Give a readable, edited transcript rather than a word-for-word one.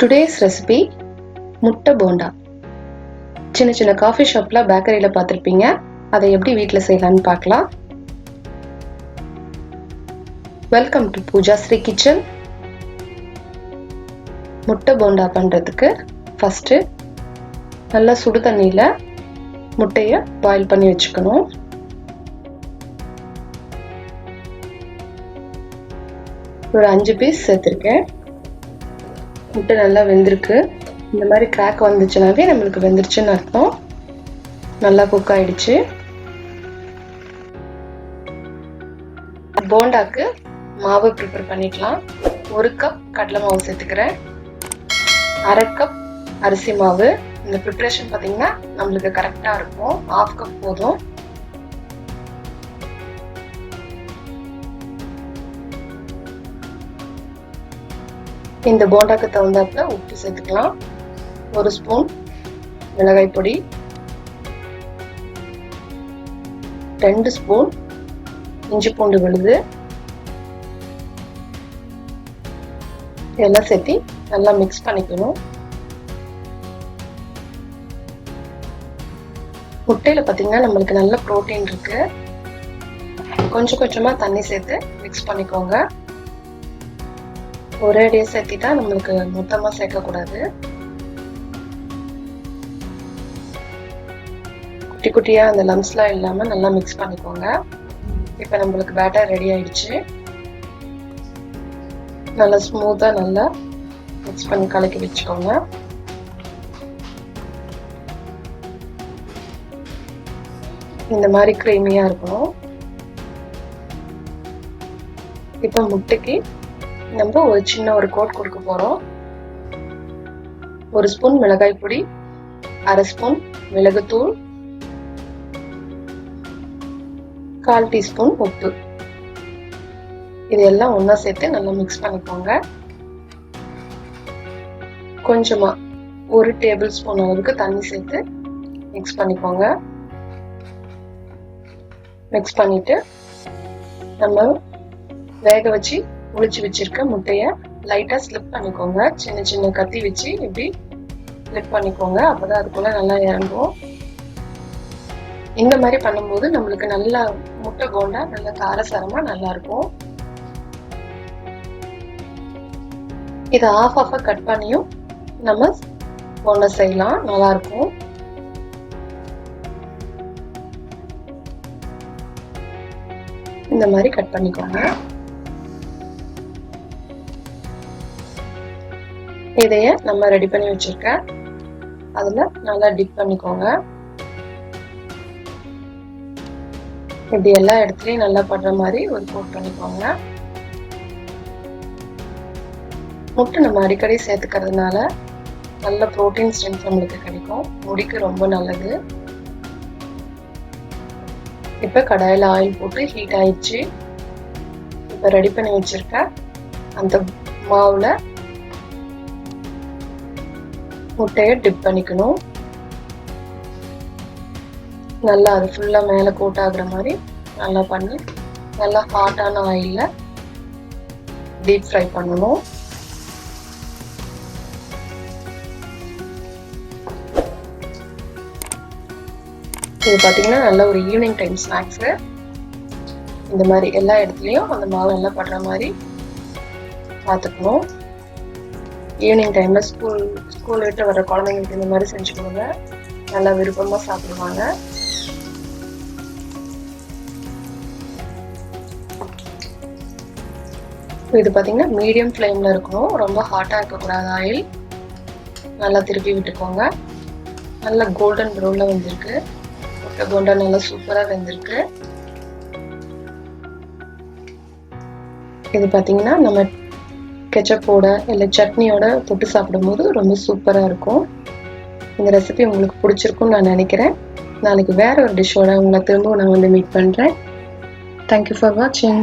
Today's recipe Mutta Bonda. சின்ன சின்ன coffee ஷாப்ல பேக்கரியில பார்த்திருப்பீங்க. அதை எப்படி வீட்ல செய்யலாம்னு பார்க்கலாம். Welcome to Poojasri kitchen. முட்டை போண்டா பண்றதுக்கு ஃபர்ஸ்ட் நல்லா சுடு தண்ணியில முட்டையை பாயில் பண்ணி வச்சுக்கணும். ஒரு 5 பீஸ் சேர்த்திருக்கேன். முட்டை நல்லா வெந்திருக்கு. இந்த மாதிரி கிராக் வந்துச்சுனாவே நம்மளுக்கு வெந்துருச்சுன்னு அர்த்தம். நல்லா குக் ஆயிடுச்சு. போண்டாக்கு மாவு ப்ரிப்பேர் பண்ணிக்கலாம். 1 கப் கடலை மாவு சேர்த்துக்கிறேன். 1/2 கப் அரிசி மாவு. இந்த ப்ரிப்பரேஷன் பார்த்தீங்கன்னா நம்மளுக்கு கரெக்டாக இருக்கும். 1/2 கப் போதும். இந்த போண்டாக்கு தகுந்தாப்புல உப்பு சேர்த்துக்கலாம். 1 ஸ்பூன் மிளகாய் பொடி, 2 ஸ்பூன் இஞ்சி பூண்டு விழுது, இதெல்லாம் சேர்த்து நல்லா மிக்ஸ் பண்ணிக்கணும். முட்டையில பார்த்தீங்கன்னா நம்மளுக்கு நல்ல புரோட்டீன் இருக்கு. கொஞ்சம் கொஞ்சமா தண்ணி சேர்த்து மிக்ஸ் பண்ணிக்கோங்க. ஒரே அடியே சேர்த்திட்டா நம்மளுக்கு மொத்தமா சேர்க்கக்கூடாது. குட்டி குட்டியா அந்த லம்ஸ்லாம் இல்லாம நல்லா மிக்ஸ் பண்ணிக்கோங்க. இப்போ நம்மளுக்கு பேட்டர் ரெடி ஆயிடுச்சு. நல்லா ஸ்மூத்தா நல்லா மிக்ஸ் பண்ணி கலக்கி வச்சுக்கோங்க. இந்த மாதிரி கிரீமியா இருக்கணும். இப்போ முட்டைக்கு நம்ம ஒரு சின்ன கோட் கொடுக்க போறோம். 1 ஸ்பூன் மிளகாய் பொடி, 1/2 ஸ்பூன் மிளகுத்தூள், 1/4 டீஸ்பூன் உப்பு. இதெல்லாம் ஒண்ணா சேர்த்து நல்லா மிக்ஸ் பண்ணிக்கோங்க. கொஞ்சமா 1 டேபிள் ஸ்பூன் அளவுக்கு தண்ணி சேர்த்து மிக்ஸ் பண்ணிக்கோங்க. மிக்ஸ் பண்ணிட்டு நம்ம வேக வச்சு உளிச்சு வச்சிருக்க முட்டைய லைட்டா ஸ்லிப் பண்ணிக்கோங்க. சின்ன சின்ன கத்தி வச்சு இப்படி ஸ்லிப் பண்ணிக்கோங்க. அப்பதான் அதுக்குள்ள நல்லா இறங்கும். இந்த மாதிரி பண்ணும்போது நம்மளுக்கு நல்லா முட்டை போண்டா நல்லா காரசாரமா நல்லா இருக்கும். இதை ஆஃப் கட் பண்ணியும் நம்ம போண்டா செய்யலாம். நல்லா இருக்கும். இந்த மாதிரி கட் பண்ணிக்கோங்க. இதைய நம்ம ரெடி பண்ணி வச்சிருக்க அதுல நல்லா டிப் பண்ணிக்கோங்க. இப்படி எல்லா இடத்துலயும் நல்லா படுற மாதிரி ஒரு கோட் பண்ணிக்கோங்க. முட்டை நம்ம அடிக்கடி சேர்த்துக்கிறதுனால நல்ல புரோட்டீன் ஸ்ட்ரென்த் நம்மளுக்கு கிடைக்கும். முடிக்கு ரொம்ப நல்லது. இப்ப கடாயில ஆயில் போட்டு ஹீட் ஆயிடுச்சு. இப்ப ரெடி பண்ணி வச்சிருக்க அந்த மாவுல முட்டையை டிப் பண்ணிக்கணும். நல்லா அது ஃபுல்லா மேல கோட் ஆகுற மாதிரி நல்லா பண்ணி நல்லா ஹாட்டான ஆயில்ல டீப் ஃப்ரை பண்ணணும். இது பாத்தீங்கன்னா நல்ல ஒரு ஈவினிங் டைம் ஸ்நாக்ஸ்ல இந்த மாதிரி எல்லா இடத்துலயும் அந்த மாவு எல்லாம் படுற மாதிரி பார்த்துக்கணும். ஈவினிங் டைம்ல ஸ்கூல் விட்டு வர குழந்தைங்களுக்கு இந்த மாதிரி செஞ்சு கொடுங்க. நல்லா விருப்பமா சாப்பிடுவாங்க. இது பாத்தீங்கன்னா மீடியம் ஃப்ளேம்ல இருக்கணும். ரொம்ப ஹாட்டா இருக்கக்கூடாது. ஆயில் நல்லா திருப்பி விட்டுக்கோங்க. நல்லா கோல்டன் ப்ரௌன்ல வெந்திருக்கு. முட்டை போண்டா நல்லா சூப்பரா வெந்திருக்கு. இது பாத்தீங்கன்னா நம்ம கெச்சப்போட இல்லை சட்னியோட தொட்டு சாப்பிடும்போது ரொம்ப சூப்பரா இருக்கும். இந்த ரெசிபி உங்களுக்கு பிடிச்சிருக்கும்னு நான் நினைக்கிறேன். நாளைக்கு வேற ஒரு டிஷ்ஷோட உங்களை திரும்பவும் நான் மீட் பண்றேன். தேங்க்யூ ஃபார் வாட்சிங்.